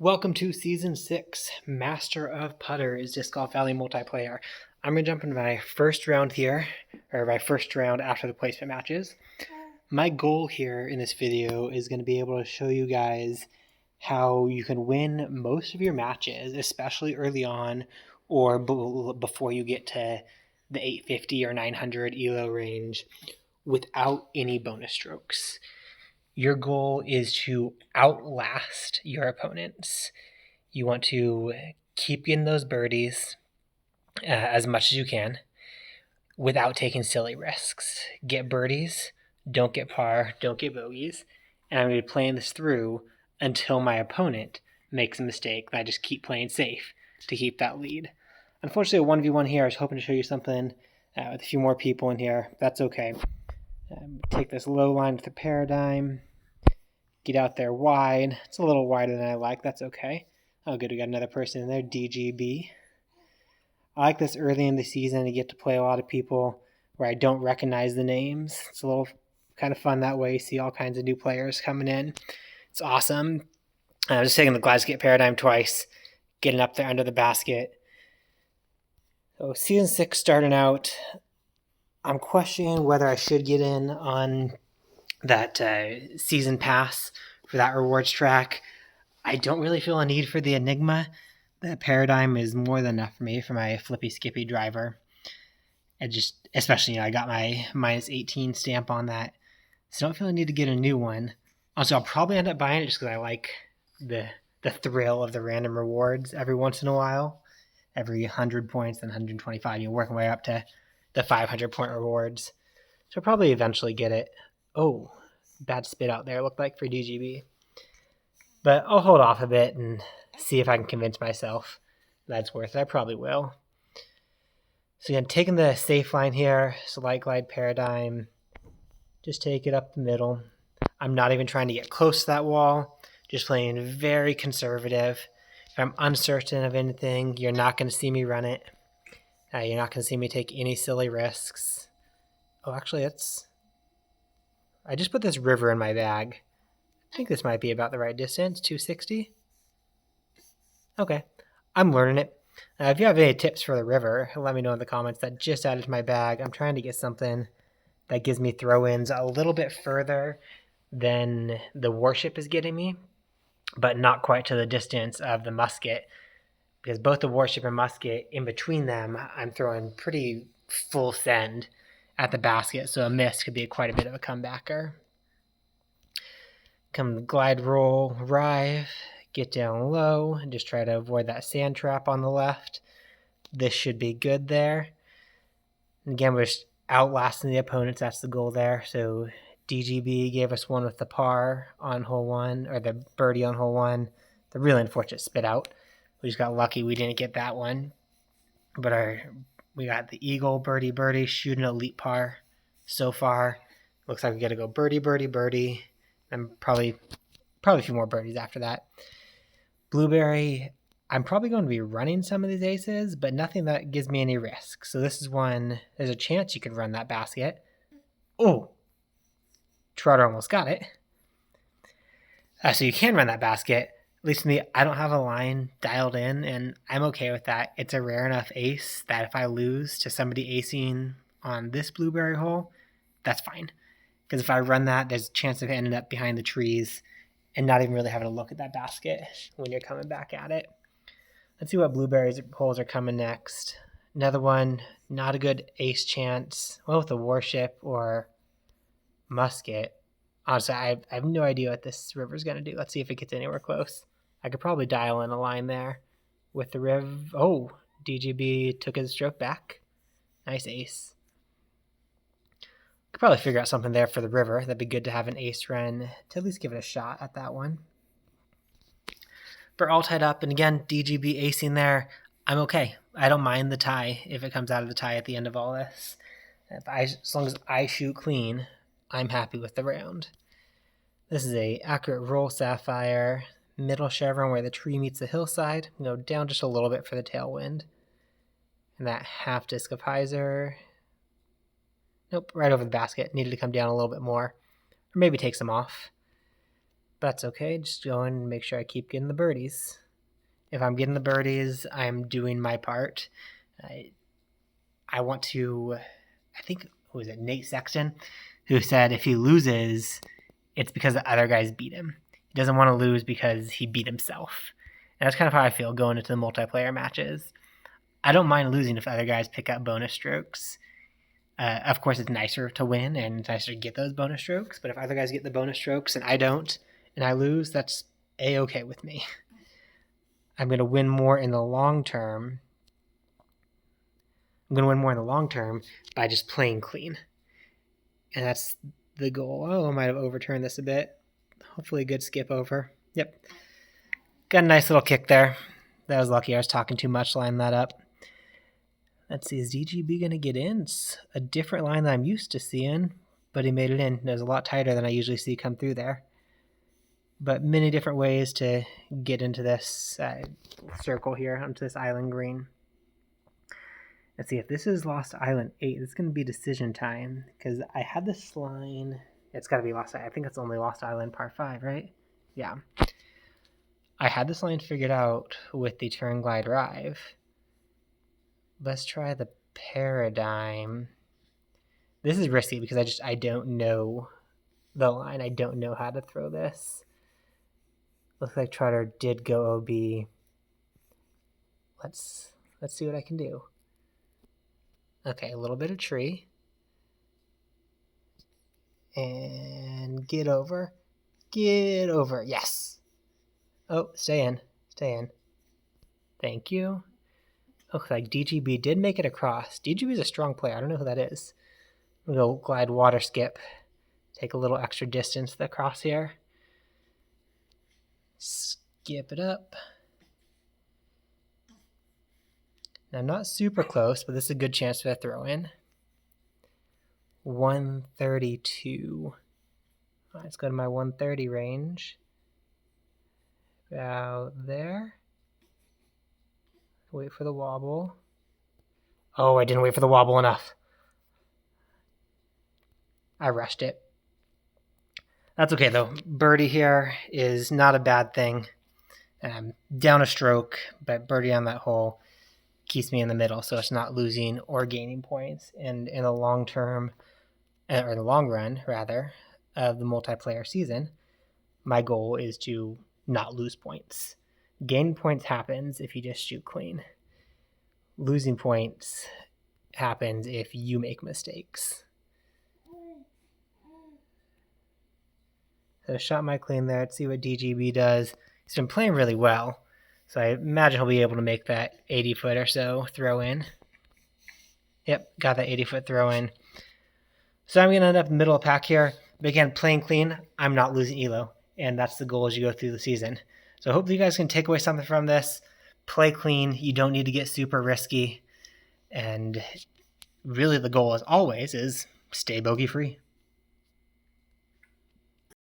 Welcome to Season 6, Master of Putters Disc Golf Valley Multiplayer. I'm going to jump into my first round here, or my first round after the placement matches. My goal here in this video is going to be able to show you guys how you can win most of your matches, especially early on or before you get to the 850 or 900 ELO range without any bonus strokes. Your goal is to outlast your opponents. You want to keep getting those birdies as much as you can without taking silly risks. Get birdies, don't get par, don't get bogeys. And I'm going to be playing this through until my opponent makes a mistake, and I just keep playing safe to keep that lead. Unfortunately, a 1v1 here. I was hoping to show you something with a few more people in here. That's okay. Take this low line with the paradigm. Get out there wide. It's a little wider than I like. That's okay. Oh, good. We got another person in there, DGB. I like this early in the season to get to play a lot of people where I don't recognize the names. It's a little kind of fun that way. You see all kinds of new players coming in. It's awesome. I'm just taking the Glasgow paradigm twice, getting up there under the basket. So Season 6 starting out. I'm questioning whether I should get in on that season pass for that rewards track. I don't really feel a need for the Enigma. The paradigm is more than enough for me for my flippy skippy driver. And just, especially, I got my minus 18 stamp on that. So I don't feel a need to get a new one. Also, I'll probably end up buying it just because I like the thrill of the random rewards every once in a while. Every 100 points, then 125. You're working way up to the 500 point rewards. So I'll probably eventually get it. Oh, bad spit out there, looked like, for DGB. But I'll hold off a bit and see if I can convince myself that's worth it. I probably will. So again, taking the safe line here, so light glide paradigm, just take it up the middle. I'm not even trying to get close to that wall, just playing very conservative. If I'm uncertain of anything, you're not going to see me run it. You're not going to see me take any silly risks. Oh, actually, I just put this river in my bag. I think this might be about the right distance, 260. Okay, I'm learning it. If you have any tips for the river, let me know in the comments. That just added to my bag. I'm trying to get something that gives me throw-ins a little bit further than the Warship is getting me, but not quite to the distance of the Musket, because both the Warship and Musket, in between them, I'm throwing pretty full send at the basket, so a miss could be quite a bit of a comebacker. Come glide, roll, arrive, get down low, and just try to avoid that sand trap on the left. This should be good there. And again, we're just outlasting the opponents. That's the goal there. So DGB gave us one with the par on hole 1, or the birdie on hole 1. The really unfortunate spit out. We just got lucky we didn't get that one. But we got the eagle, birdie, shooting elite par so far. Looks like we got to go birdie, and probably a few more birdies after that. Blueberry, I'm probably going to be running some of these aces, but nothing that gives me any risk. So this is one, there's a chance you could run that basket. Oh, Trotter almost got it. So you can run that basket. At least me, I don't have a line dialed in, and I'm okay with that. It's a rare enough ace that if I lose to somebody acing on this blueberry hole, that's fine. Because if I run that, there's a chance of ending up behind the trees and not even really having to look at that basket when you're coming back at it. Let's see what blueberries holes are coming next. Another one, not a good ace chance. Well, with a Warship or Musket. Honestly, I have no idea what this river's going to do. Let's see if it gets anywhere close. I could probably dial in a line there with the riv. Oh, DGB took his stroke back. Nice ace. Could probably figure out something there for the river. That'd be good to have an ace run to at least give it a shot at that one. We're all tied up, and again, DGB acing there. I'm okay. I don't mind the tie if it comes out of the tie at the end of all this. As long as I shoot clean, I'm happy with the round. This is a accurate roll sapphire, middle chevron where the tree meets the hillside. Go down just a little bit for the tailwind. And that half disc of hyzer. Nope, right over the basket. Needed to come down a little bit more. Or maybe take some off. That's okay. Just go and make sure I keep getting the birdies. If I'm getting the birdies, I'm doing my part. I want to, I think, who was it, Nate Sexton, who said if he loses, it's because the other guys beat him. He doesn't want to lose because he beat himself. And that's kind of how I feel going into the multiplayer matches. I don't mind losing if other guys pick up bonus strokes. Of course, it's nicer to win and it's nicer to get those bonus strokes. But if other guys get the bonus strokes and I don't, and I lose, that's A-okay with me. I'm going to win more in the long term. I'm going to win more in the long term by just playing clean. And that's the goal. Oh, I might have overturned this a bit. Hopefully a good skip over. Yep. Got a nice little kick there. That was lucky. I was talking too much, lining that up. Let's see, is DGB going to get in? It's a different line than I'm used to seeing, but he made it in. It was a lot tighter than I usually see come through there. But many different ways to get into this circle here, onto this island green. Let's see, if this is Lost Island 8, this is going to be decision time, because I had this line. It's got to be Lost Island. I think it's only Lost Island par 5, right? Yeah. I had this line figured out with the turn glide drive. Let's try the Paradigm. This is risky because I don't know the line. I don't know how to throw this. Looks like Trotter did go OB. Let's see what I can do. Okay, a little bit of tree. And get over. Get over. Yes. Oh, stay in. Stay in. Thank you. Looks like DGB did make it across. DGB is a strong player. I don't know who that is. We'll go glide water skip. Take a little extra distance across here. Skip it up. Now, not super close, but this is a good chance for a throw in. 132. All right, let's go to my 130 range. About there. Wait for the wobble. Oh, I didn't wait for the wobble enough. I rushed it. That's okay, though. Birdie here is not a bad thing. Down a stroke, but birdie on that hole keeps me in the middle, so it's not losing or gaining points. And in the long term, or the long run, rather, of the multiplayer season, my goal is to not lose points. Gaining points happens if you just shoot clean. Losing points happens if you make mistakes. So shot my clean there. Let's see what DGB does. He's been playing really well, so I imagine he'll be able to make that 80-foot or so throw in. Yep, got that 80-foot throw in. So I'm going to end up in the middle of the pack here. But again, playing clean, I'm not losing ELO, and that's the goal as you go through the season. So hopefully you guys can take away something from this. Play clean. You don't need to get super risky. And really the goal, as always, is stay bogey free.